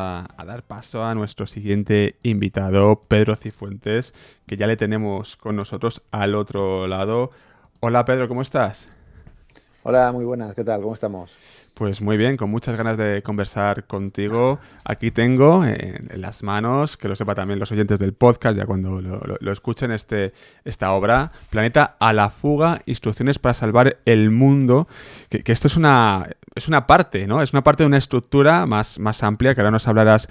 a dar paso a nuestro siguiente invitado, Pedro Cifuentes, que ya le tenemos con nosotros al otro lado. Hola Pedro, ¿cómo estás? Hola, muy buenas, ¿qué tal? ¿Cómo estamos? Pues muy bien, con muchas ganas de conversar contigo. Aquí tengo en las manos, que lo sepa también los oyentes del podcast, ya cuando lo escuchen, esta obra, Planeta a la fuga, instrucciones para salvar el mundo, que esto es una parte, ¿no? Es una parte de una estructura más amplia, que ahora nos hablarás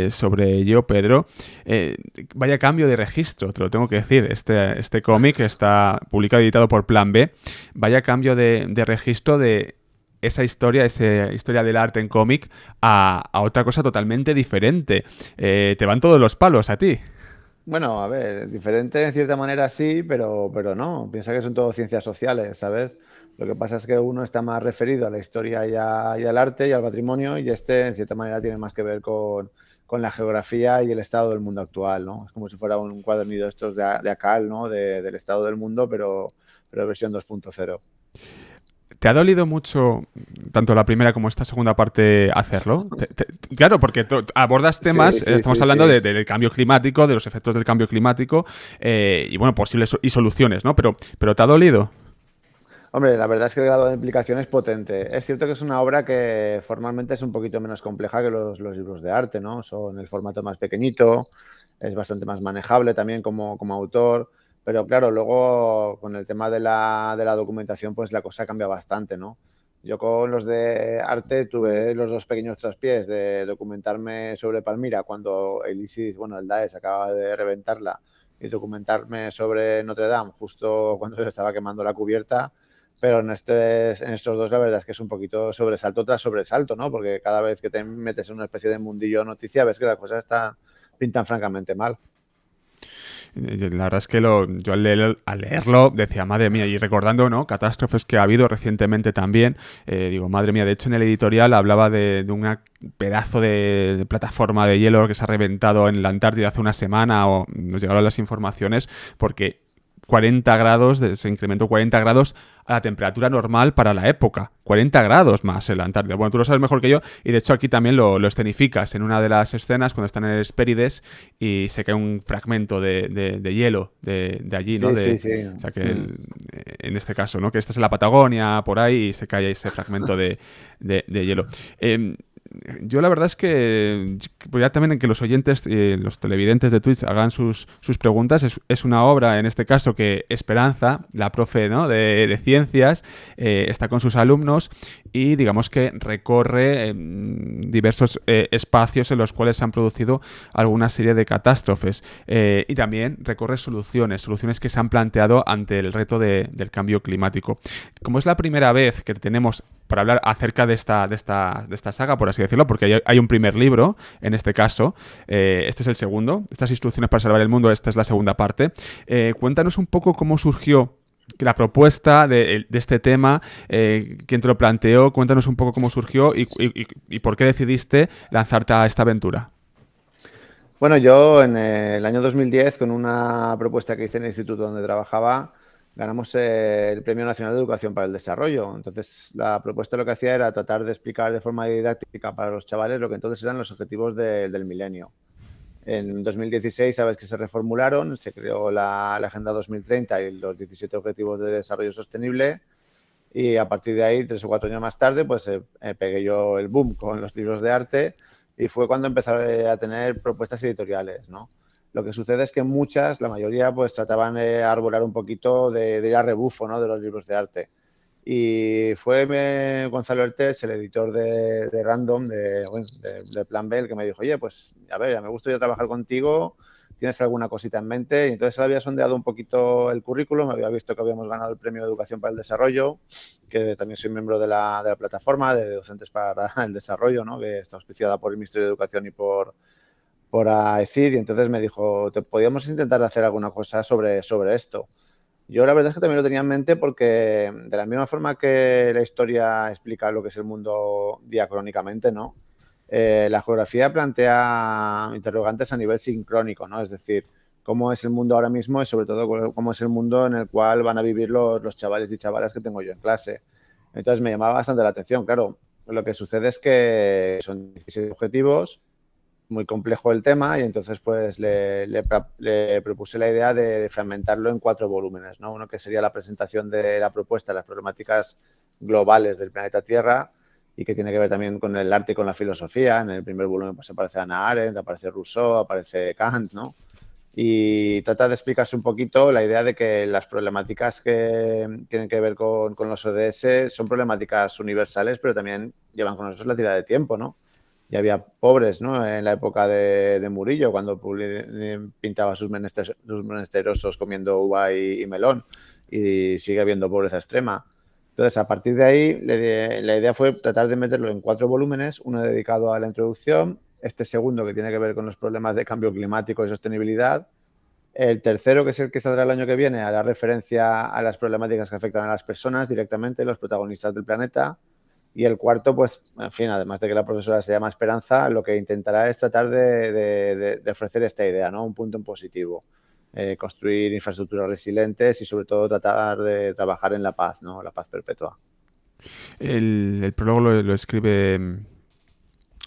sobre ello, Pedro. Eh, Vaya cambio de registro, te lo tengo que decir. Este cómic está publicado y editado por Plan B. Vaya cambio de registro de esa historia del arte en cómic a otra cosa totalmente diferente. Te van todos los palos a ti. Bueno, a ver, diferente en cierta manera sí, pero no. Piensa que son todo ciencias sociales, ¿sabes? Lo que pasa es que uno está más referido a la historia y al arte y al patrimonio, y este en cierta manera tiene más que ver con la geografía y el estado del mundo actual, ¿no? Es como si fuera un cuadernillo de estos de ACAL, ¿no? Del estado del mundo, pero versión 2.0. ¿Te ha dolido mucho, tanto la primera como esta segunda parte, hacerlo? Claro, porque abordas Sí, temas, sí, estamos sí, hablando sí. del cambio climático, de los efectos del cambio climático y, bueno, posibles y soluciones, ¿no? Pero ¿te ha dolido? Hombre, la verdad es que el grado de implicación es potente. Es cierto que es una obra que formalmente es un poquito menos compleja que los libros de arte, ¿no? Son el formato más pequeñito, es bastante más manejable también como autor, pero claro, luego con el tema de la documentación, pues la cosa cambia bastante, ¿no? Yo con los de arte tuve los dos pequeños traspiés de documentarme sobre Palmira cuando el ISIS, bueno, el Daesh acaba de reventarla y documentarme sobre Notre Dame justo cuando se estaba quemando la cubierta, pero en estos dos la verdad es que es un poquito sobresalto tras sobresalto, ¿no? Porque cada vez que te metes en una especie de mundillo de noticia ves que las cosas pintan francamente mal. La verdad es que yo al leerlo decía, madre mía, y recordando, ¿no?, catástrofes que ha habido recientemente también, digo, madre mía, de hecho en el editorial hablaba de un pedazo de plataforma de hielo que se ha reventado en la Antártida hace una semana, o nos llegaron las informaciones, porque 40 grados, se incrementó 40 grados a la temperatura normal para la época. 40 grados más en la Antártida. Bueno, tú lo sabes mejor que yo, y de hecho aquí también lo escenificas en una de las escenas cuando están en el Hespérides y se cae un fragmento de hielo de allí, ¿no? Sí, sí, sí. O sea, que en este caso, ¿no? Que estás en la Patagonia, por ahí, y se cae ese fragmento de hielo. Yo la verdad es que pues ya también en que los oyentes, los televidentes de Twitch hagan sus preguntas. Es una obra, en este caso, que Esperanza, la profe, ¿no?, de ciencias, está con sus alumnos y digamos que recorre diversos espacios en los cuales se han producido alguna serie de catástrofes y también recorre soluciones que se han planteado ante el reto del cambio climático. Como es la primera vez que tenemos para hablar acerca de esta saga, por así decirlo, porque hay un primer libro, en este caso, este es el segundo, estas instrucciones para salvar el mundo, esta es la segunda parte. Cuéntanos un poco cómo surgió la propuesta de este tema, quién te lo planteó, cuéntanos un poco cómo surgió y por qué decidiste lanzarte a esta aventura. Bueno, yo en el año 2010, con una propuesta que hice en el instituto donde trabajaba, ganamos el Premio Nacional de Educación para el Desarrollo. Entonces, la propuesta lo que hacía era tratar de explicar de forma didáctica para los chavales lo que entonces eran los objetivos del milenio. En 2016, sabes que se reformularon, se creó la Agenda 2030 y los 17 Objetivos de Desarrollo Sostenible. Y a partir de ahí, 3 o 4 años más tarde, pues pegué yo el boom con los libros de arte y fue cuando empecé a tener propuestas editoriales, ¿no? Lo que sucede es que muchas, la mayoría, pues trataban de arbolar un poquito de ir a rebufo, ¿no?, de los libros de arte. Y fue Gonzalo Ertés, el editor de Random, de Plan B, el que me dijo, oye, pues a ver, ya me gusta yo trabajar contigo, ¿tienes alguna cosita en mente? Y entonces él había sondeado un poquito el currículum, había visto que habíamos ganado el Premio de Educación para el Desarrollo, que también soy miembro de la plataforma de Docentes para el Desarrollo, ¿no?, que está auspiciada por el Ministerio de Educación y por AECID, y entonces me dijo, podíamos intentar hacer alguna cosa sobre esto. Yo la verdad es que también lo tenía en mente porque de la misma forma que la historia explica lo que es el mundo diacrónicamente, ¿no? La geografía plantea interrogantes a nivel sincrónico, ¿no? Es decir, cómo es el mundo ahora mismo y sobre todo cómo es el mundo en el cual van a vivir los chavales y chavalas que tengo yo en clase. Entonces me llamaba bastante la atención, claro. Lo que sucede es que son 16 objetivos muy complejo el tema y entonces pues le propuse la idea de fragmentarlo en 4 volúmenes, ¿no? Uno que sería la presentación de la propuesta, las problemáticas globales del planeta Tierra y que tiene que ver también con el arte y con la filosofía. En el primer volumen pues aparece Hannah Arendt, aparece Rousseau, aparece Kant, ¿no? Y trata de explicarse un poquito la idea de que las problemáticas que tienen que ver con los ODS son problemáticas universales, pero también llevan con nosotros la tirada de tiempo, ¿no? Y había pobres, ¿no? En la época de Murillo, cuando pintaba sus menesterosos comiendo uva y melón, y sigue habiendo pobreza extrema. Entonces, a partir de ahí, la idea fue tratar de meterlo en 4 volúmenes, uno dedicado a la introducción, este segundo que tiene que ver con los problemas de cambio climático y sostenibilidad, el tercero, que es el que saldrá el año que viene, hará referencia a las problemáticas que afectan a las personas directamente, los protagonistas del planeta. Y el cuarto, pues, en fin, además de que la profesora se llama Esperanza, lo que intentará es tratar de ofrecer esta idea, ¿no? Un punto en positivo. Construir infraestructuras resilientes y sobre todo tratar de trabajar en la paz, ¿no? La paz perpetua. El prólogo lo escribe,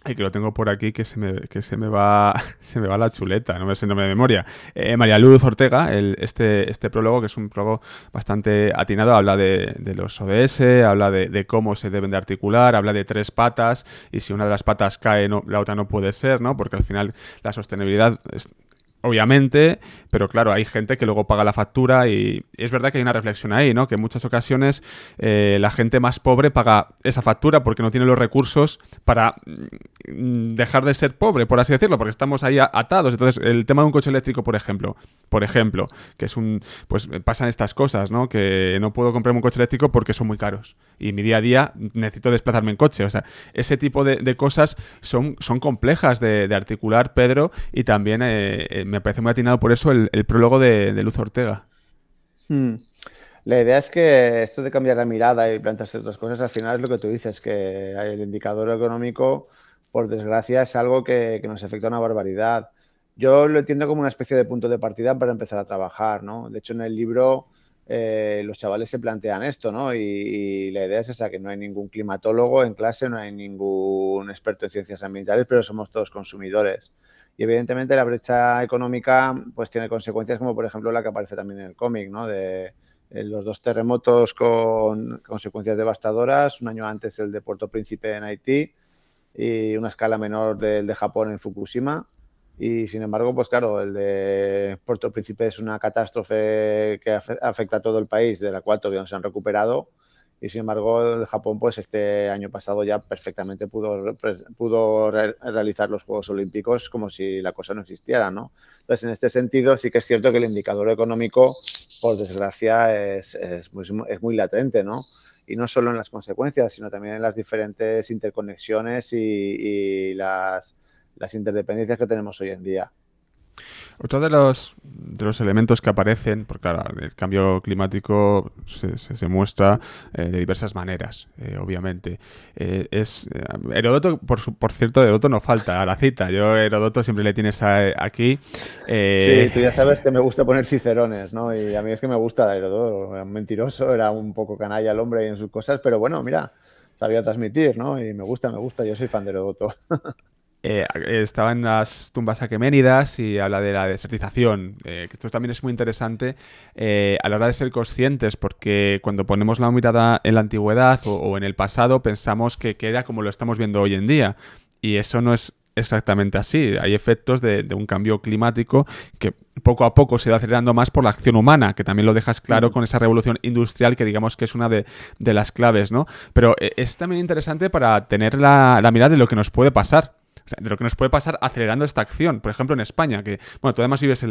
que lo tengo por aquí, que se me va se me va la chuleta, no me sé el nombre de memoria. María Luz Ortega, este prólogo, que es un prólogo bastante atinado, habla de los ODS, habla de cómo se deben de articular, habla de 3 patas, y si una de las patas cae, no, la otra no puede ser, ¿no? Porque al final la sostenibilidad obviamente, pero claro, hay gente que luego paga la factura y es verdad que hay una reflexión ahí, ¿no? Que en muchas ocasiones la gente más pobre paga esa factura porque no tiene los recursos para dejar de ser pobre, por así decirlo, porque estamos ahí atados. Entonces, el tema de un coche eléctrico, por ejemplo, que es pues pasan estas cosas, ¿no? Que no puedo comprarme un coche eléctrico porque son muy caros y mi día a día necesito desplazarme en coche. O sea, ese tipo de cosas son complejas de articular, Pedro, y también me parece muy atinado por eso el prólogo de Luz Ortega. Hmm. La idea es que esto de cambiar la mirada y plantearse otras cosas, al final es lo que tú dices, que el indicador económico, por desgracia, es algo que nos afecta una barbaridad. Yo lo entiendo como una especie de punto de partida para empezar a trabajar, ¿no? De hecho, en el libro los chavales se plantean esto, ¿no? Y la idea es esa, que no hay ningún climatólogo en clase, no hay ningún experto en ciencias ambientales, pero somos todos consumidores. Y evidentemente la brecha económica pues tiene consecuencias como por ejemplo la que aparece también en el cómic, ¿no? De los 2 terremotos con consecuencias devastadoras, un año antes el de Puerto Príncipe en Haití y una escala menor del de Japón en Fukushima. Y sin embargo, pues claro, el de Puerto Príncipe es una catástrofe que afecta a todo el país, de la cual todavía no se han recuperado. Y sin embargo, el Japón, pues este año pasado ya perfectamente pudo realizar los Juegos Olímpicos como si la cosa no existiera, ¿no? Entonces, en este sentido, sí que es cierto que el indicador económico, por desgracia, es muy latente, ¿no? Y no solo en las consecuencias, sino también en las diferentes interconexiones y las interdependencias que tenemos hoy en día. Otro de los elementos que aparecen, porque claro, el cambio climático se muestra de diversas maneras, obviamente. Heródoto, por cierto, Heródoto no falta a la cita. Yo Heródoto siempre le tienes aquí. Sí, tú ya sabes que me gusta poner cicerones, ¿no? Y a mí es que me gusta Heródoto. Era un mentiroso, era un poco canalla el hombre en sus cosas, pero bueno, mira, sabía transmitir, ¿no? Y me gusta, yo soy fan de Heródoto. Estaba en las tumbas aqueménidas y habla de la desertización, que esto también es muy interesante a la hora de ser conscientes, porque cuando ponemos la mirada en la antigüedad o en el pasado pensamos que era como lo estamos viendo hoy en día, y eso no es exactamente así. Hay efectos de un cambio climático que poco a poco se va acelerando más por la acción humana, que también lo dejas claro con esa revolución industrial que digamos que es una de las claves, ¿no? Pero es también interesante para tener la mirada de lo que nos puede pasar. O sea, de lo que nos puede pasar acelerando esta acción. Por ejemplo, en España, que, bueno, tú además vives en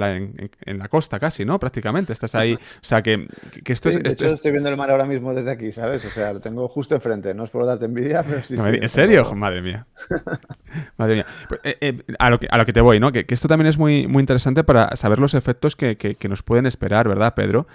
la costa casi, ¿no? Prácticamente, estás ahí. O sea, que esto Sí, es... de hecho estoy viendo el mar ahora mismo desde aquí, ¿sabes? O sea, lo tengo justo enfrente. No es por darte envidia, pero sí, sí, ¿En lo serio? tengo. Madre mía. Madre mía. Pues, a lo que te voy, ¿no? Que esto también es muy, muy interesante para saber los efectos que nos pueden esperar, ¿verdad, Pedro?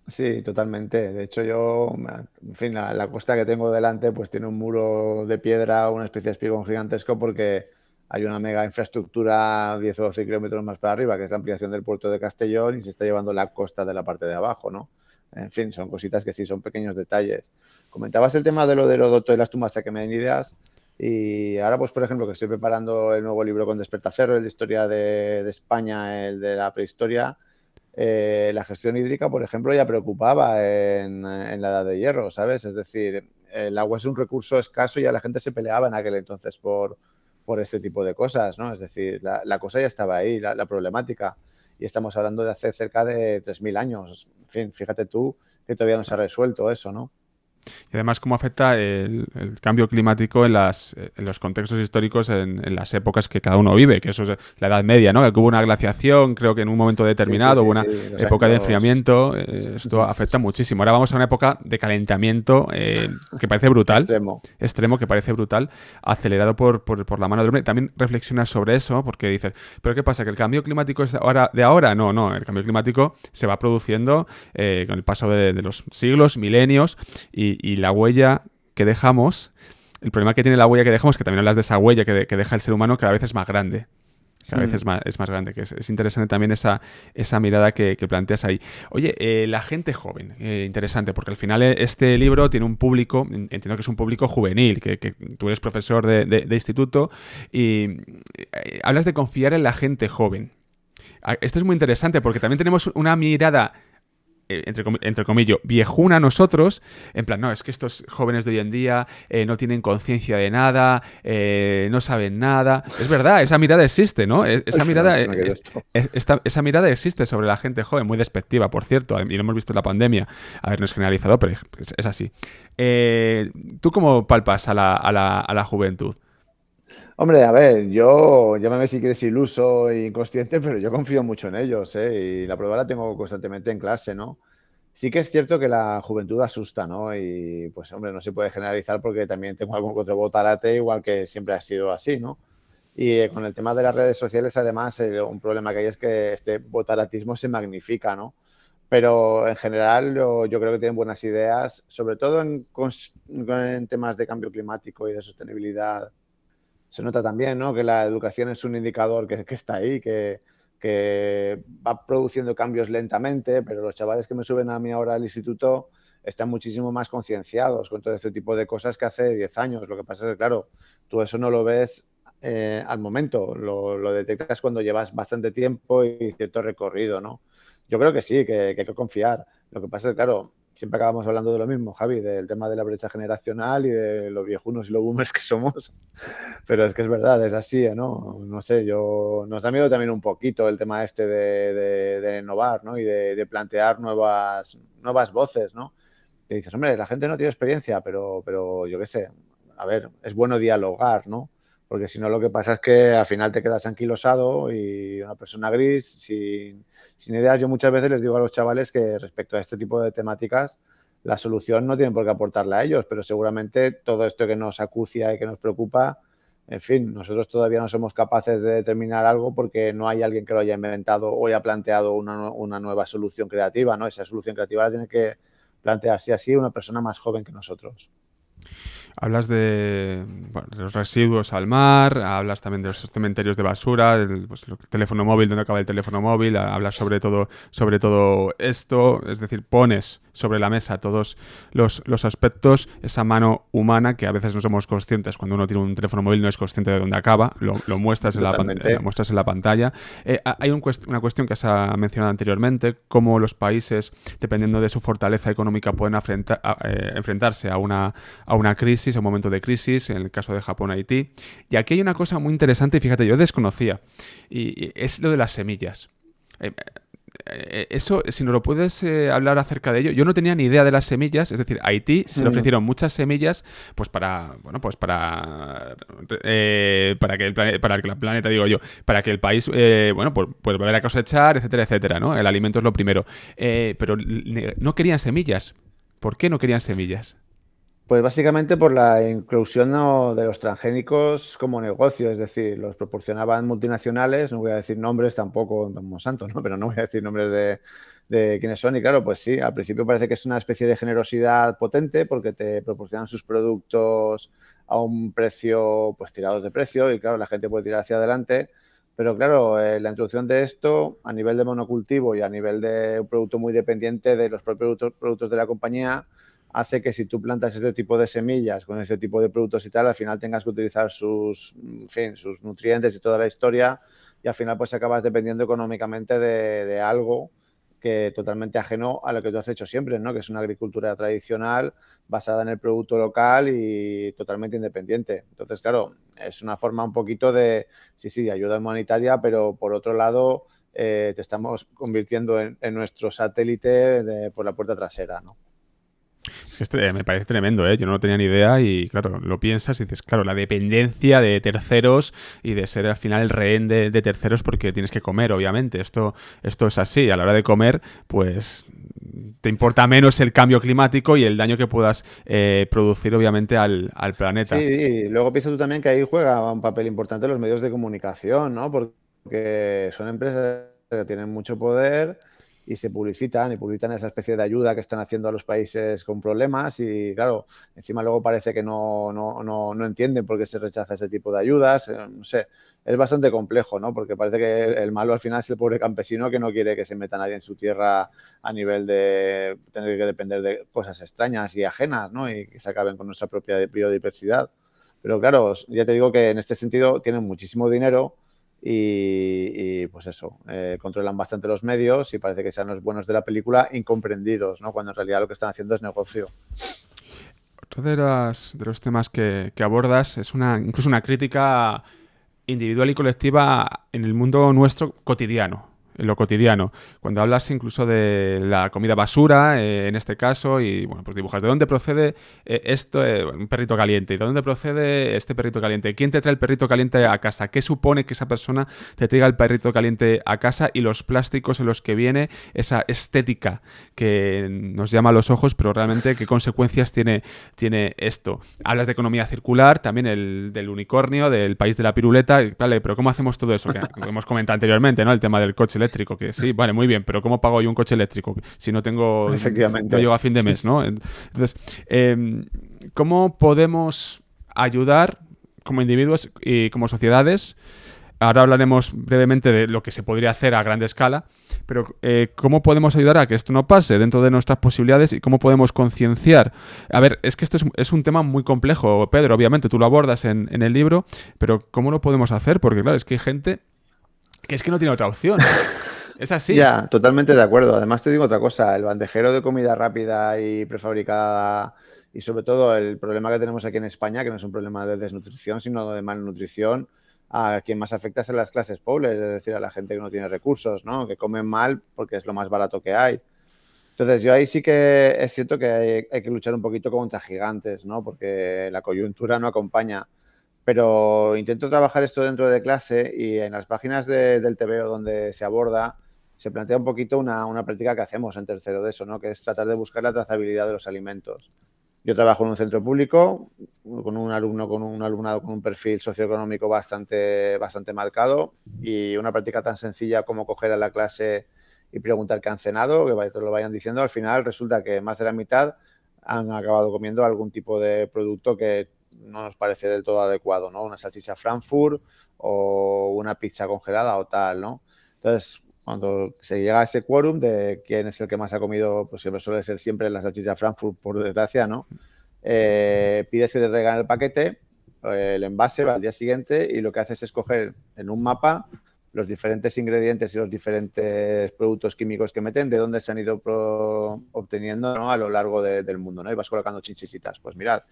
Sí, totalmente. De hecho, yo, en fin, la costa que tengo delante, pues tiene un muro de piedra, una especie de espigón gigantesco, porque hay una mega infraestructura 10 o 12 kilómetros más para arriba, que es la ampliación del puerto de Castellón, y se está llevando la costa de la parte de abajo, ¿no? En fin, son cositas que sí, son pequeños detalles. Comentabas el tema de lo de Heródoto y las tumbas aqueménidas. Y ahora, pues, por ejemplo, que estoy preparando el nuevo libro con Despertacero, el de historia de España, el de la prehistoria, la gestión hídrica, por ejemplo, ya preocupaba en la Edad de Hierro, ¿sabes? Es decir, el agua es un recurso escaso y ya la gente se peleaba en aquel entonces por este tipo de cosas, ¿no? Es decir, la cosa ya estaba ahí, la problemática. Y estamos hablando de hace cerca de 3.000 años. En fin, fíjate tú que todavía no se ha resuelto eso, ¿no? Y además cómo afecta el cambio climático en los contextos históricos, en las épocas que cada uno vive, que eso es la Edad Media, ¿no? Que hubo una glaciación, creo que en un momento Sí, sí, determinado, hubo sí, una sí, los época de años enfriamiento, esto afecta muchísimo. Ahora vamos a una época de calentamiento que parece brutal, extremo. extremo, que parece brutal, acelerado por la mano del hombre. También reflexionas sobre eso, porque dices, ¿pero qué pasa? ¿Que el cambio climático es de ahora? No, no, el cambio climático se va produciendo con el paso de los siglos, milenios, y la huella que dejamos, el problema que tiene la huella que dejamos, que también hablas de esa huella que deja el ser humano, cada vez es más grande. Cada vez Mm. es más grande, que es interesante también esa mirada que planteas ahí. Oye, la gente joven, interesante, porque al final este libro tiene un público, entiendo que es un público juvenil, que tú eres profesor de instituto y hablas de confiar en la gente joven. Esto es muy interesante porque también tenemos una mirada entre comillas, viejuna nosotros, en plan, no, es que estos jóvenes de hoy en día no tienen conciencia de nada, no saben nada. Es verdad, esa mirada existe, ¿no? Esa No, mirada, pues me quedo esto. esa mirada existe sobre la gente joven, muy despectiva, por cierto, y lo hemos visto en la pandemia. A ver, no es generalizado, pero es así. ¿Tú cómo palpas a la juventud? Hombre, a ver, yo, llámame si quieres iluso e inconsciente, pero yo confío mucho en ellos, ¿eh? Y la prueba la tengo constantemente en clase, ¿no? Sí que es cierto que la juventud asusta, ¿no? Y pues, hombre, no se puede generalizar porque también tengo algún que otro botarate, igual que siempre ha sido así, ¿no? Y con el tema de las redes sociales, además, un problema que hay es que este botaratismo se magnifica, ¿no? Pero en general yo creo que tienen buenas ideas, sobre todo en temas de cambio climático y de sostenibilidad. Se nota también, ¿no? Que la educación es un indicador que está ahí, que va produciendo cambios lentamente, pero los chavales que me suben a mí ahora al instituto están muchísimo más concienciados con todo este tipo de cosas que hace 10 años. Lo que pasa es que, claro, tú eso no lo ves al momento, lo detectas cuando llevas bastante tiempo y cierto recorrido, ¿no? Yo creo que sí, que hay que confiar. Lo que pasa es que, claro, siempre acabamos hablando de lo mismo, Javi, del tema de la brecha generacional y de los viejunos y los boomers que somos. Pero es que es verdad, es así, ¿no? No sé, nos da miedo también un poquito el tema este de innovar, ¿no? Y de plantear nuevas voces, ¿no? Que dices, hombre, la gente no tiene experiencia, pero yo qué sé, a ver, es bueno dialogar, ¿no? Porque si no, lo que pasa es que al final te quedas anquilosado y una persona gris, sin ideas. Yo muchas veces les digo a los chavales que respecto a este tipo de temáticas, la solución no tienen por qué aportarla a ellos, pero seguramente todo esto que nos acucia y que nos preocupa, en fin, nosotros todavía no somos capaces de determinar algo porque no hay alguien que lo haya inventado o haya planteado una nueva solución creativa, ¿no? Esa solución creativa la tiene que plantearse así una persona más joven que nosotros. Hablas bueno, de los residuos al mar, hablas también de los cementerios de basura, pues, el teléfono móvil, dónde acaba el teléfono móvil, hablas sobre todo esto, es decir, pones sobre la mesa todos los aspectos, esa mano humana que a veces no somos conscientes. Cuando uno tiene un teléfono móvil no es consciente de dónde acaba, lo muestras Totalmente. muestras en la pantalla. Hay una cuestión que se ha mencionado anteriormente, cómo los países, dependiendo de su fortaleza económica, pueden enfrentarse a una crisis, a un momento de crisis, en el caso de Japón, Haití. Y aquí hay una cosa muy interesante, y fíjate, yo desconocía, y es lo de las semillas. Eh, Eso, si nos lo puedes hablar acerca de ello, yo no tenía ni idea de las semillas, es decir, a Haití se le ofrecieron muchas semillas, pues bueno, pues para que para que el planeta, digo yo, para que el país, bueno, pues volver a cosechar, etcétera, etcétera, ¿no? El alimento es lo primero. Pero no querían semillas. ¿Por qué no querían semillas? Pues básicamente por la inclusión, ¿no?, de los transgénicos como negocio, es decir, los proporcionaban multinacionales, no voy a decir nombres tampoco, Monsanto, ¿no? Pero no voy a decir nombres de quiénes son. Y claro, pues sí, al principio parece que es una especie de generosidad potente porque te proporcionan sus productos a un precio, pues tirados de precio, y claro, la gente puede tirar hacia adelante. Pero claro, la introducción de esto a nivel de monocultivo y a nivel de un producto muy dependiente de los propios productos de la compañía hace que si tú plantas este tipo de semillas con este tipo de productos y tal, al final tengas que utilizar en fin, sus nutrientes y toda la historia, y al final pues acabas dependiendo económicamente de algo que totalmente ajeno a lo que tú has hecho siempre, ¿no? Que es una agricultura tradicional basada en el producto local y totalmente independiente. Entonces, claro, es una forma un poquito de, sí, ayuda humanitaria, pero por otro lado te estamos convirtiendo en nuestro satélite por la puerta trasera, ¿no? Es que me parece tremendo, ¿eh? Yo no lo tenía ni idea y, claro, lo piensas y dices, claro, la dependencia de terceros y de ser al final el rehén de terceros porque tienes que comer, obviamente. Esto es así. A la hora de comer, pues te importa menos el cambio climático y el daño que puedas producir, obviamente, al Sí, planeta. y luego piensa tú también que ahí juega un papel importante los medios de comunicación, ¿no? Porque son empresas que tienen mucho poder y se publicitan y publicitan esa especie de ayuda que están haciendo a los países con problemas y claro, encima luego parece que no entienden por qué se rechaza ese tipo de ayudas, no sé, es bastante complejo, ¿no? Porque parece que el malo al final es el pobre campesino que no quiere que se meta nadie en su tierra a nivel de tener que depender de cosas extrañas y ajenas, ¿no? Y que se acaben con nuestra propia biodiversidad. Pero claro, ya te digo que en este sentido tienen muchísimo dinero pues eso, controlan bastante los medios y parece que sean los buenos de la película incomprendidos, ¿no? Cuando en realidad lo que están haciendo es negocio. Otro de los temas que abordas es incluso una crítica individual y colectiva en el mundo nuestro cotidiano, en lo cotidiano. Cuando hablas incluso de la comida basura, en este caso, y bueno, pues dibujas de dónde procede esto, un perrito caliente, y de dónde procede este perrito caliente, quién te trae el perrito caliente a casa, qué supone que esa persona te traiga el perrito caliente a casa y los plásticos en los que viene, esa estética que nos llama a los ojos, pero realmente qué consecuencias tiene esto. Hablas de economía circular, también del unicornio, del país de la piruleta, vale, pero ¿cómo hacemos todo eso? Que hemos comentado anteriormente, ¿no? El tema del coche eléctrico, que sí, vale, muy bien, pero ¿cómo pago yo un coche eléctrico si no Efectivamente. llego a fin de mes, ¿no? Entonces, ¿cómo podemos ayudar como individuos y como sociedades? Ahora hablaremos brevemente de lo que se podría hacer a gran escala, pero ¿cómo podemos ayudar a que esto no pase dentro de nuestras posibilidades y cómo podemos concienciar? A ver, es que esto es un tema muy complejo, Pedro, obviamente tú lo abordas en el libro, pero ¿cómo lo podemos hacer? Porque claro, es que hay gente que es que no tiene otra opción. Es así. Ya, totalmente de acuerdo. Además te digo otra cosa, el bandejero de comida rápida y prefabricada y sobre todo el problema que tenemos aquí en España, que no es un problema de desnutrición, sino de malnutrición, a quien más afecta es a las clases pobres, es decir, a la gente que no tiene recursos, ¿no? Que comen mal porque es lo más barato que hay. Entonces yo ahí sí que es cierto que hay que luchar un poquito contra gigantes, ¿no? Porque la coyuntura no acompaña. Pero intento trabajar esto dentro de clase y en las páginas del TVO donde se aborda, se plantea un poquito una práctica que hacemos en tercero de eso, ¿no? Que es tratar de buscar la trazabilidad de los alimentos. Yo trabajo en un centro público con un alumnado con un perfil socioeconómico bastante marcado y una práctica tan sencilla como coger a la clase y preguntar qué han cenado, que te lo vayan diciendo, al final resulta que más de la mitad han acabado comiendo algún tipo de producto que no nos parece del todo adecuado, ¿no? Una salchicha Frankfurt o una pizza congelada o tal, ¿no? Entonces, cuando se llega a ese quórum de quién es el que más ha comido, pues siempre suele ser siempre la salchicha Frankfurt, por desgracia, ¿no? Pides que te traigan el paquete, el envase va al día siguiente y lo que haces es coger en un mapa los diferentes ingredientes y los diferentes productos químicos que meten, de dónde se han ido obteniendo, ¿no? A lo largo del mundo, ¿no? Y vas colocando chinchisitas. Pues mirad,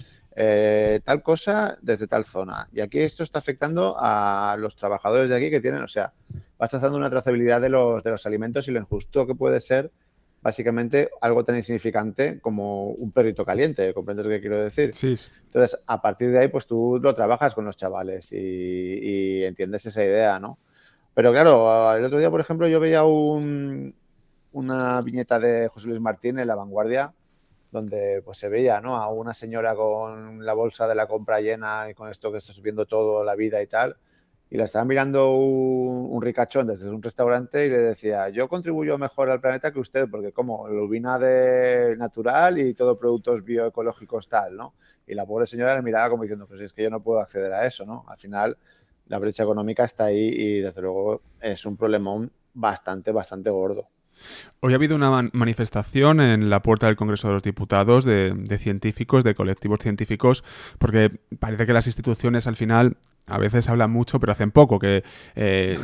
tal cosa desde tal zona. Y aquí esto está afectando a los trabajadores de aquí que tienen, o sea, vas trazando una trazabilidad de los alimentos y lo injusto que puede ser básicamente algo tan insignificante como un perrito caliente, ¿comprendes lo que quiero decir? Sí. Entonces, a partir de ahí, pues tú lo trabajas con los chavales y entiendes esa idea, ¿no? Pero claro, el otro día, por ejemplo, yo veía una viñeta de José Luis Martín en La Vanguardia, donde pues se veía, ¿no? A una señora con la bolsa de la compra llena y con esto que está subiendo todo, la vida y tal, y la estaba mirando un ricachón desde un restaurante y le decía, yo contribuyo mejor al planeta que usted, porque como lubina de natural y todo productos bioecológicos tal, ¿no? Y la pobre señora le miraba como diciendo, pues es que yo no puedo acceder a eso, ¿no? Al final la brecha económica está ahí y desde luego es un problemón bastante gordo. Hoy ha habido una manifestación en la puerta del Congreso de los Diputados de científicos, de colectivos científicos, porque parece que las instituciones al final a veces hablan mucho pero hacen poco, que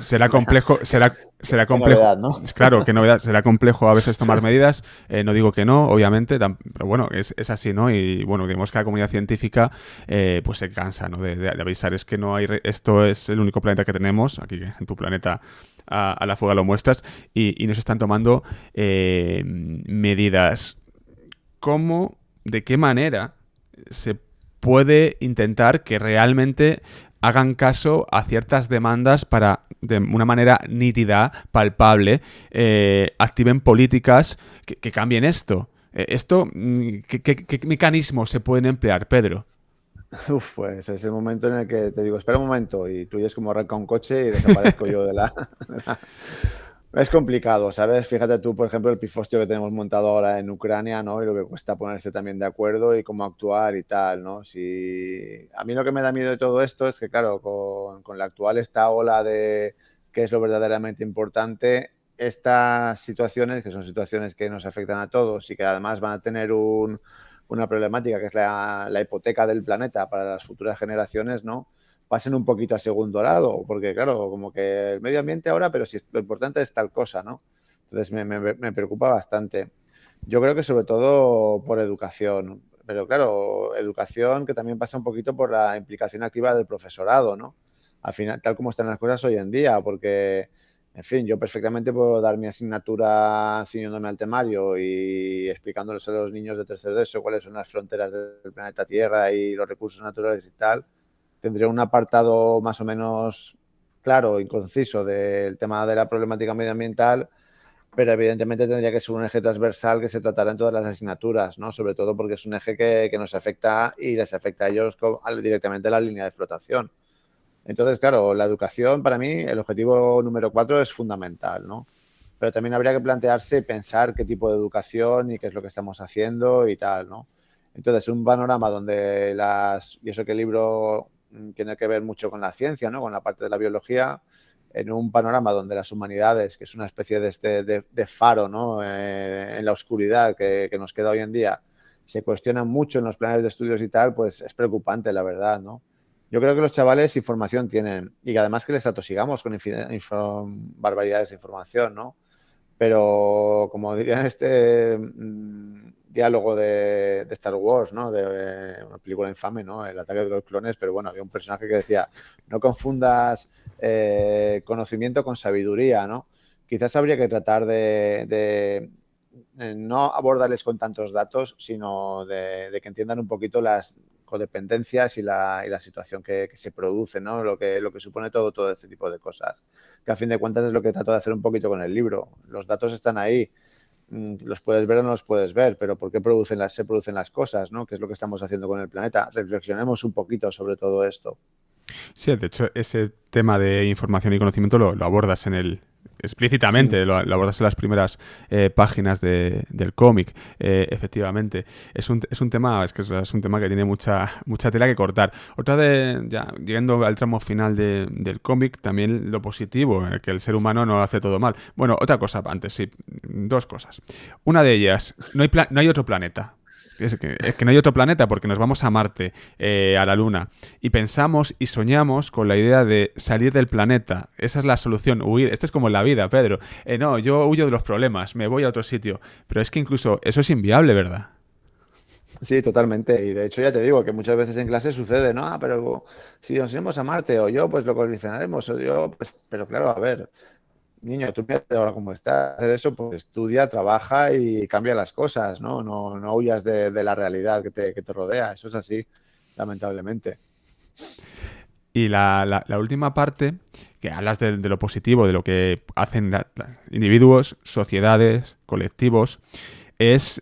será complejo, será Qué complejo, novedad, ¿no? claro, qué novedad, será complejo a veces tomar medidas, no digo que no, obviamente, pero bueno, es así, ¿no? Y bueno, digamos que la comunidad científica pues se cansa, ¿no? De avisar, es que no hay, esto es el único planeta que tenemos, aquí en tu planeta a la fuga lo muestras, y no se están tomando medidas. ¿Cómo, de qué manera se puede intentar que realmente hagan caso a ciertas demandas para, de una manera nítida, palpable, activen políticas que cambien esto? ¿Qué mecanismos se pueden emplear, Pedro? Uf, pues es el momento en el que te digo, espera un momento, y tú es como arranca un coche y desaparezco yo de la... Es complicado, ¿sabes? Fíjate tú, por ejemplo, el pifostio que tenemos montado ahora en Ucrania, ¿no? Y lo que cuesta ponerse también de acuerdo y cómo actuar y tal, ¿no? Si... A mí lo que me da miedo de todo esto es que, claro, con la actual esta ola de qué es lo verdaderamente importante, estas situaciones, que son situaciones que nos afectan a todos y que además van a tener una problemática que es la hipoteca del planeta para las futuras generaciones, ¿no? Pasen un poquito a segundo lado, porque claro, como que el medio ambiente ahora, pero si lo importante es tal cosa, ¿no? Entonces me preocupa bastante. Yo creo que sobre todo por educación, pero claro, educación que también pasa un poquito por la implicación activa del profesorado, ¿no? Al final, tal como están las cosas hoy en día, porque, en fin, yo perfectamente puedo dar mi asignatura ciñéndome al temario y explicándoles a los niños de tercero de eso cuáles son las fronteras del planeta Tierra y los recursos naturales y tal. Tendría un apartado más o menos claro y conciso del tema de la problemática medioambiental, pero evidentemente tendría que ser un eje transversal que se tratara en todas las asignaturas, ¿no? Sobre todo porque es un eje que nos afecta y les afecta a ellos directamente a la línea de flotación. Entonces, claro, la educación para mí, el objetivo número 4 es fundamental, ¿no? Pero también habría que plantearse y pensar qué tipo de educación y qué es lo que estamos haciendo y tal, ¿no? Entonces, un panorama donde y eso que el libro tiene que ver mucho con la ciencia, ¿no? Con la parte de la biología, en un panorama donde las humanidades, que es una especie de faro, ¿no? En la oscuridad que nos queda hoy en día, se cuestionan mucho en los planes de estudios y tal, pues es preocupante, la verdad, ¿no? Yo creo que los chavales información tienen y que además que les atosigamos con barbaridades de información, ¿no? Pero como diría en este diálogo de Star Wars, ¿no? De una película infame, ¿no? El ataque de los clones, pero bueno, había un personaje que decía, no confundas conocimiento con sabiduría, ¿no? Quizás habría que tratar de no abordarles con tantos datos, sino de que entiendan un poquito las codependencias y la situación que se produce, ¿no? Lo que supone todo este tipo de cosas. Que a fin de cuentas es lo que trato de hacer un poquito con el libro. Los datos están ahí, los puedes ver o no los puedes ver, pero ¿por qué se producen las cosas, ¿no? ¿Qué es lo que estamos haciendo con el planeta? Reflexionemos un poquito sobre todo esto. Sí, de hecho, ese tema de información y conocimiento lo abordas explícitamente, lo abordas en las primeras páginas del cómic, efectivamente. Es un tema, es un tema que tiene mucha tela que cortar. Ya llegando al tramo final del cómic, también lo positivo, que el ser humano no lo hace todo mal. Bueno, otra cosa antes, sí, dos cosas. Una de ellas, no hay otro planeta. Es que no hay otro planeta porque nos vamos a Marte, a la Luna, y pensamos y soñamos con la idea de salir del planeta. Esa es la solución, huir. Esto es como en la vida, Pedro. No, yo huyo de los problemas, me voy a otro sitio. Pero es que incluso eso es inviable, ¿verdad? Sí, totalmente. Y de hecho ya te digo que muchas veces en clase sucede, ¿no? Pero si nos iremos a Marte o yo, pues lo colonizaremos o yo, pues, pero claro, a ver, niño, tú mira ahora cómo estás, hacer eso, pues estudia, trabaja y cambia las cosas, ¿no? No huyas de la realidad que te rodea, eso es así, lamentablemente. Y la última parte, que hablas de lo positivo, de lo que hacen individuos, sociedades, colectivos, es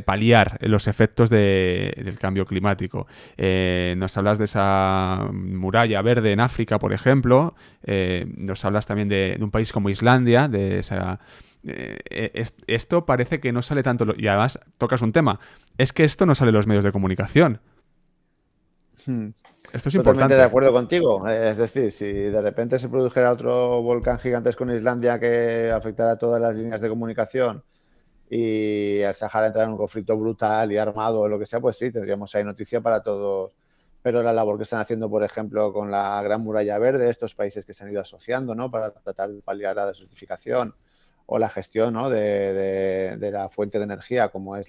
paliar los efectos del cambio climático. Nos hablas de esa muralla verde en África, por ejemplo. Nos hablas también de un país como Islandia, de esa... esto parece que no sale tanto... Y además tocas un tema. Es que esto no sale en los medios de comunicación. Hmm. Esto es Totalmente de importante. acuerdo contigo. Es decir, si de repente se produjera otro volcán gigantesco en Islandia que afectara a todas las líneas de comunicación y el Sahara entrara en un conflicto brutal y armado o lo que sea, pues sí, tendríamos ahí noticia para todos. Pero la labor que están haciendo, por ejemplo, con la Gran Muralla Verde, estos países que se han ido asociando, ¿no? Para tratar de paliar la desertificación o la gestión, ¿no? de la fuente de energía, como es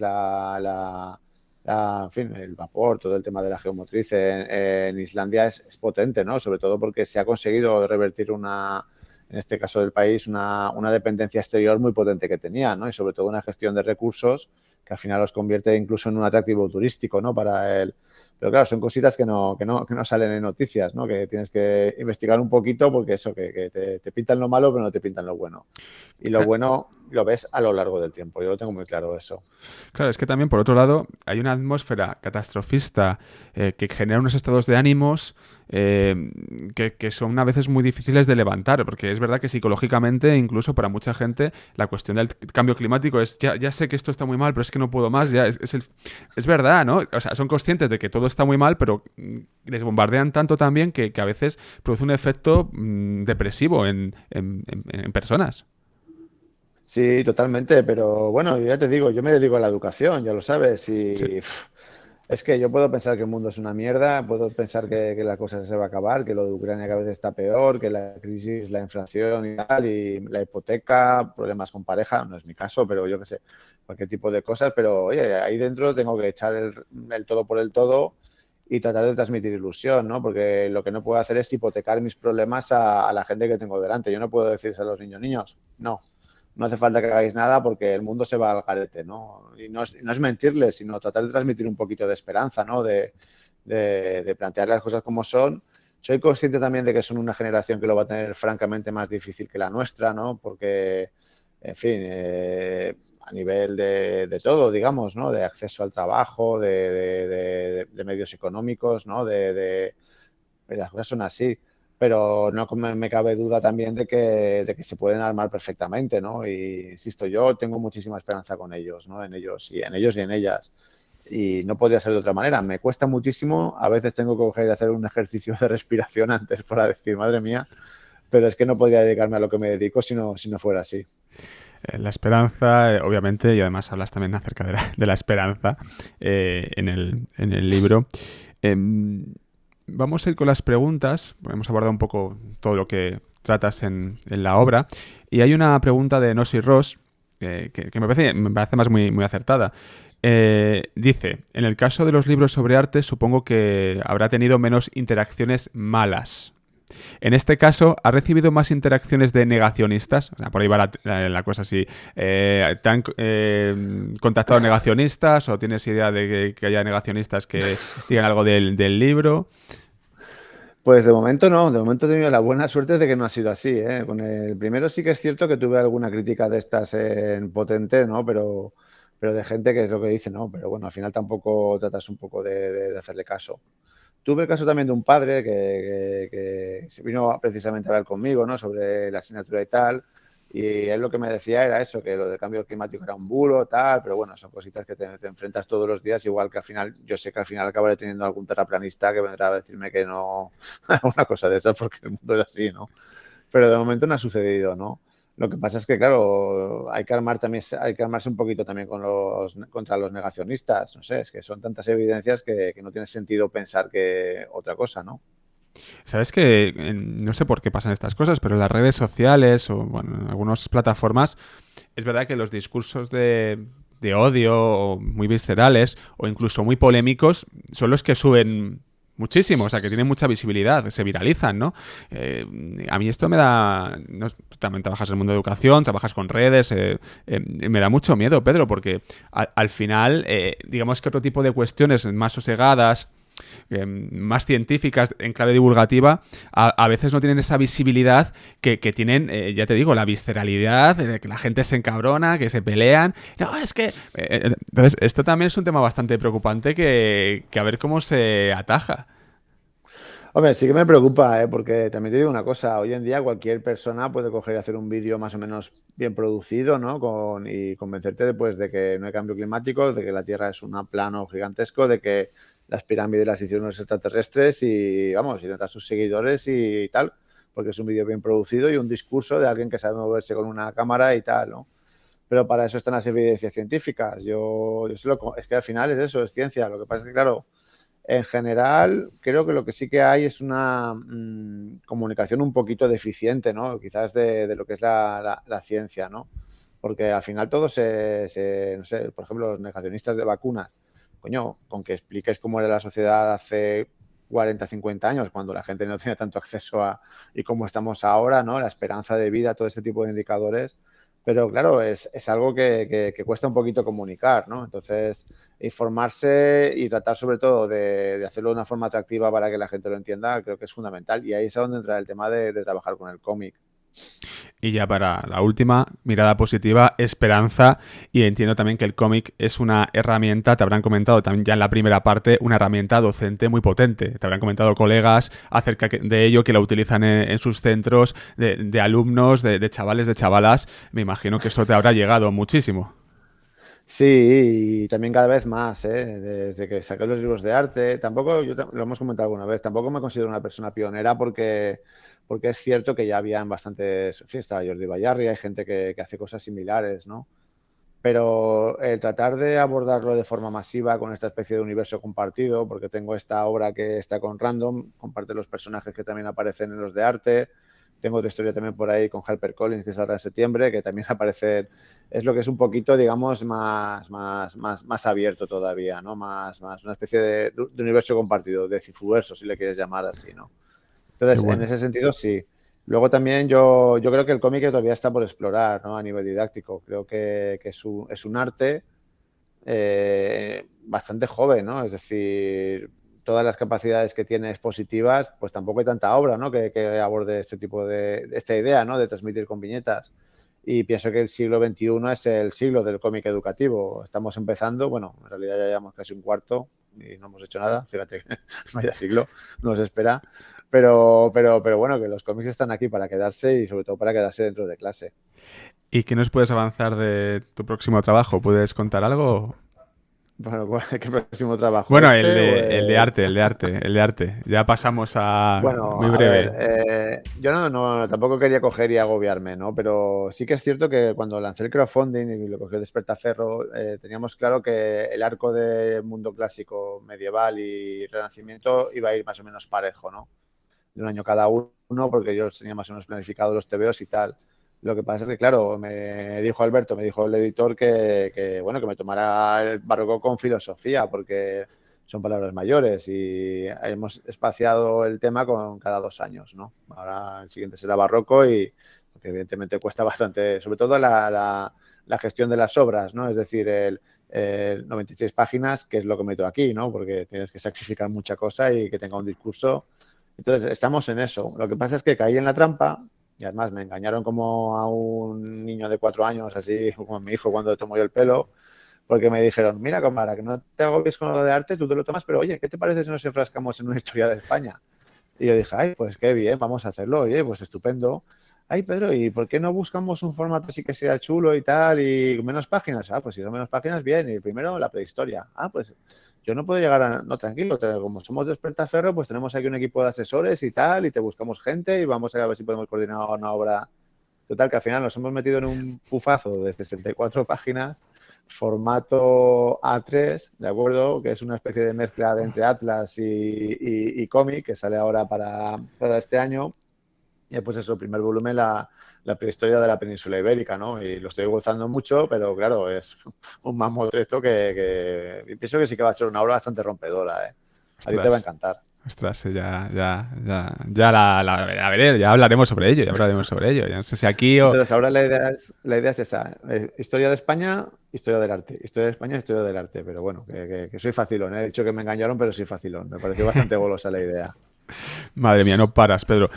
en fin, el vapor, todo el tema de la geomotriz en Islandia es potente, ¿no? Sobre todo porque se ha conseguido revertir en este caso del país, una dependencia exterior muy potente que tenía, ¿no? Y sobre todo una gestión de recursos que al final los convierte incluso en un atractivo turístico, ¿no? Para el... Pero claro, son cositas que no salen en noticias, ¿no? Que tienes que investigar un poquito porque eso, que te pintan lo malo, pero no te pintan lo bueno. Y lo bueno lo ves a lo largo del tiempo. Yo lo tengo muy claro eso. Claro, es que también, por otro lado, hay una atmósfera catastrofista que genera unos estados de ánimos que son a veces muy difíciles de levantar, porque es verdad que psicológicamente, incluso para mucha gente, la cuestión del cambio climático es, ya sé que esto está muy mal, pero es que no puedo más, ya es verdad, ¿no? O sea, son conscientes de que todo está muy mal, pero les bombardean tanto también que a veces produce un efecto depresivo en personas. Sí, totalmente, pero bueno, ya te digo, yo me dedico a la educación, ya lo sabes, Sí. y es que yo puedo pensar que el mundo es una mierda, puedo pensar que la cosa se va a acabar, que lo de Ucrania cada vez está peor, que la crisis, la inflación y tal, y la hipoteca, problemas con pareja, no es mi caso, pero yo qué sé, cualquier tipo de cosas, pero oye, ahí dentro tengo que echar el todo por el todo y tratar de transmitir ilusión, ¿no? Porque lo que no puedo hacer es hipotecar mis problemas a la gente que tengo delante. Yo no puedo decirse a los niños, no, no hace falta que hagáis nada porque el mundo se va al garete, ¿no? Y no es mentirles, sino tratar de transmitir un poquito de esperanza, ¿no? De plantear las cosas como son. Soy consciente también de que son una generación que lo va a tener francamente más difícil que la nuestra, ¿no? Porque, en fin, a nivel de todo, digamos, ¿no? De acceso al trabajo, de medios económicos, ¿no? Las cosas son así, pero no me cabe duda también de que se pueden armar perfectamente, ¿no? Y insisto, yo tengo muchísima esperanza con ellos, ¿no? En ellos y en ellas. Y no podría ser de otra manera. Me cuesta muchísimo, a veces tengo que coger y hacer un ejercicio de respiración antes para decir, madre mía, pero es que no podría dedicarme a lo que me dedico si no fuera así. La esperanza, obviamente, y además hablas también acerca de la esperanza en el libro. Em, Vamos a ir con las preguntas. Hemos abordado un poco todo lo que tratas en la obra. Y hay una pregunta de Nosy Ross que me parece más muy acertada. Dice, en el caso de los libros sobre arte, supongo que habrá tenido menos interacciones malas. En este caso, ¿ha recibido más interacciones de negacionistas? O sea, por ahí va la cosa así. ¿Te han contactado negacionistas o tienes idea de que haya negacionistas que digan algo del libro? Pues de momento no, de momento he tenido la buena suerte de que no ha sido así, ¿eh? Con el primero sí que es cierto que tuve alguna crítica de estas en potente, ¿no? Pero de gente que es lo que dice, ¿no? Pero bueno, al final tampoco tratas un poco de hacerle caso. Tuve el caso también de un padre que se vino precisamente a hablar conmigo, ¿no? Sobre la asignatura y tal. Y él lo que me decía era eso, que lo del cambio climático era un bulo, tal, pero bueno, son cositas que te enfrentas todos los días, igual que al final, yo sé que al final acabaré teniendo algún terraplanista que vendrá a decirme que no, una cosa de estas, porque el mundo es así, ¿no? Pero de momento no ha sucedido, ¿no? Lo que pasa es que, claro, hay que armarse un poquito también contra los negacionistas, no sé, es que son tantas evidencias que no tiene sentido pensar que otra cosa, ¿no? Sabes que no sé por qué pasan estas cosas, pero en las redes sociales o bueno, en algunas plataformas es verdad que los discursos de odio o muy viscerales o incluso muy polémicos son los que suben muchísimo, o sea, que tienen mucha visibilidad, se viralizan, ¿no? A mí esto me da... No, tú también trabajas en el mundo de educación, trabajas con redes, me da mucho miedo, Pedro, porque al final, digamos que otro tipo de cuestiones más sosegadas, más científicas en clave divulgativa, a veces no tienen esa visibilidad que tienen, ya te digo, la visceralidad, de que la gente se encabrona, que se pelean. No, es que... entonces, esto también es un tema bastante preocupante que a ver cómo se ataja. Hombre, sí que me preocupa, porque también te digo una cosa, hoy en día cualquier persona puede coger y hacer un vídeo más o menos bien producido, ¿no? Y convencerte después de que no hay cambio climático, de que la Tierra es un plano gigantesco, de que las pirámides las hicieron los extraterrestres y, vamos, y tendrá sus seguidores y tal, porque es un vídeo bien producido y un discurso de alguien que sabe moverse con una cámara y tal, ¿no? Pero para eso están las evidencias científicas. Es que al final es eso, es ciencia. Lo que pasa es que, claro, en general, creo que lo que sí que hay es una comunicación un poquito deficiente, ¿no? Quizás de lo que es la ciencia, ¿no? Porque al final todo no sé, por ejemplo, los negacionistas de vacunas, coño, con que expliques cómo era la sociedad hace 40, 50 años, cuando la gente no tenía tanto acceso y cómo estamos ahora, ¿no? La esperanza de vida, todo este tipo de indicadores. Pero claro, es algo que cuesta un poquito comunicar, ¿no? Entonces, informarse y tratar sobre todo de hacerlo de una forma atractiva para que la gente lo entienda, creo que es fundamental. Y ahí es donde entra el tema de trabajar con el cómic. Y ya para la última, mirada positiva, esperanza. Y entiendo también que el cómic es una herramienta, te habrán comentado también ya en la primera parte, una herramienta docente muy potente. Te habrán comentado colegas acerca de ello que la utilizan en sus centros, de alumnos, de chavales, de chavalas. Me imagino que eso te habrá llegado muchísimo. Sí, y también cada vez más, ¿eh? Desde que saqué los libros de arte, tampoco, lo hemos comentado alguna vez, tampoco me considero una persona pionera porque es cierto que ya había en bastantes fiestas, Jordi Bayarri, hay gente que hace cosas similares, ¿no? Pero tratar de abordarlo de forma masiva con esta especie de universo compartido, porque tengo esta obra que está con Random, comparte los personajes que también aparecen en los de arte. Tengo otra historia también por ahí con Harper Collins, que saldrá en septiembre, que también aparece, es lo que es un poquito, digamos, más abierto todavía, ¿no? Más una especie de universo compartido, de cifuverso, si le quieres llamar así, ¿no? Qué Entonces, en bueno. ese sentido, sí. Luego también yo creo que el cómic todavía está por explorar, ¿no? A nivel didáctico. Creo que es un arte bastante joven, ¿no? Es decir, todas las capacidades que tiene expositivas, pues tampoco hay tanta obra, ¿no? Que aborde este tipo de esta idea, ¿no? De transmitir con viñetas. Y pienso que el siglo XXI es el siglo del cómic educativo. Estamos empezando, bueno, en realidad ya llevamos casi un cuarto y no hemos hecho nada. Fíjate, vaya siglo, nos espera. Pero bueno, que los cómics están aquí para quedarse y sobre todo para quedarse dentro de clase. ¿Y qué nos puedes avanzar de tu próximo trabajo? ¿Puedes contar algo? Bueno, ¿qué próximo trabajo? Bueno, ¿Este o el de el...? arte, el de arte, el de arte. Ya pasamos a Bueno, muy a ver, breve. yo tampoco quería coger y agobiarme, ¿no? Pero sí que es cierto que cuando lancé el crowdfunding y lo cogió Despertaferro, teníamos claro que el arco de mundo clásico, medieval y renacimiento iba a ir más o menos parejo, ¿no? De un año cada uno, porque yo tenía más o menos planificados los tebeos y tal. Lo que pasa es que, claro, me dijo Alberto, me dijo el editor bueno, que me tomara el barroco con filosofía, porque son palabras mayores y hemos espaciado el tema con cada 2 años, ¿no? Ahora el siguiente será barroco y porque evidentemente cuesta bastante, sobre todo la gestión de las obras, ¿no? Es decir, el 96 páginas, que es lo que meto aquí, ¿no? Porque tienes que sacrificar mucha cosa y que tenga un discurso. Entonces, estamos en eso. Lo que pasa es que caí en la trampa y además me engañaron como a un niño de 4 años, así como a mi hijo cuando le tomo yo el pelo, porque me dijeron, mira, cámara, que no te agobies con lo de arte, tú te lo tomas, pero oye, ¿qué te parece si nos enfrascamos en una historia de España? Y yo dije, ay, pues qué bien, vamos a hacerlo, oye, pues estupendo. Ay, Pedro, ¿y por qué no buscamos un formato así que sea chulo y tal y menos páginas? Ah, pues si son menos páginas, bien. Y primero la prehistoria. Ah, pues yo no puedo llegar a... No, tranquilo, como somos de Despertaferro, pues tenemos aquí un equipo de asesores y tal, y te buscamos gente y vamos a ver si podemos coordinar una obra. Total, que al final nos hemos metido en un pufazo de 64 páginas, formato A3, ¿de acuerdo? Que es una especie de mezcla de entre Atlas y cómic, que sale ahora para este año. Y pues eso, el primer volumen, la prehistoria de la península ibérica, ¿no? Y lo estoy gozando mucho, pero claro, es un mamotreto que pienso que sí que va a ser una obra bastante rompedora, ¿eh? A ti te va a Ostras, encantar. ostras, ya la veré, ya hablaremos sobre ello, ya hablaremos sobre ello. Ya no sé si aquí o... Entonces, ahora la idea es esa, historia de España, historia del arte. Historia de España, historia del arte. Pero bueno, que soy facilón, ¿eh? He dicho que me engañaron, pero soy facilón. Me pareció bastante golosa la idea. Madre mía, no paras, Pedro.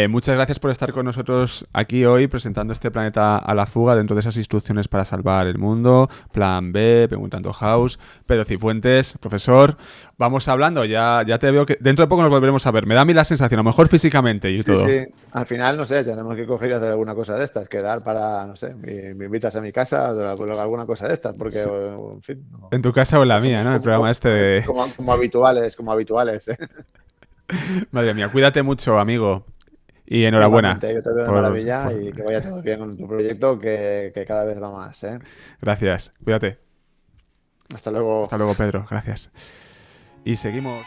Muchas gracias por estar con nosotros aquí hoy presentando este planeta a la fuga dentro de esas instrucciones para salvar el mundo. Plan B, Preguntando House. Pedro Cifuentes, profesor. Vamos hablando, ya te veo que dentro de poco nos volveremos a ver. Me da a mí la sensación, a lo mejor físicamente y Sí, todo. sí. Al final, no sé, tenemos que coger y hacer alguna cosa de estas, quedar para, no sé, me invitas a mi casa o alguna cosa de estas, porque, Sí. en fin, En tu casa o en la mía, somos ¿no? El programa este de... como habituales, como habituales, ¿eh? Madre mía, cuídate mucho, amigo. Y enhorabuena. Igualmente, yo te veo de Por, maravilla por- y que vaya todo bien con tu proyecto, que cada vez va más, ¿eh? Gracias. Cuídate. Hasta luego. Hasta luego, Pedro. Gracias. Y seguimos.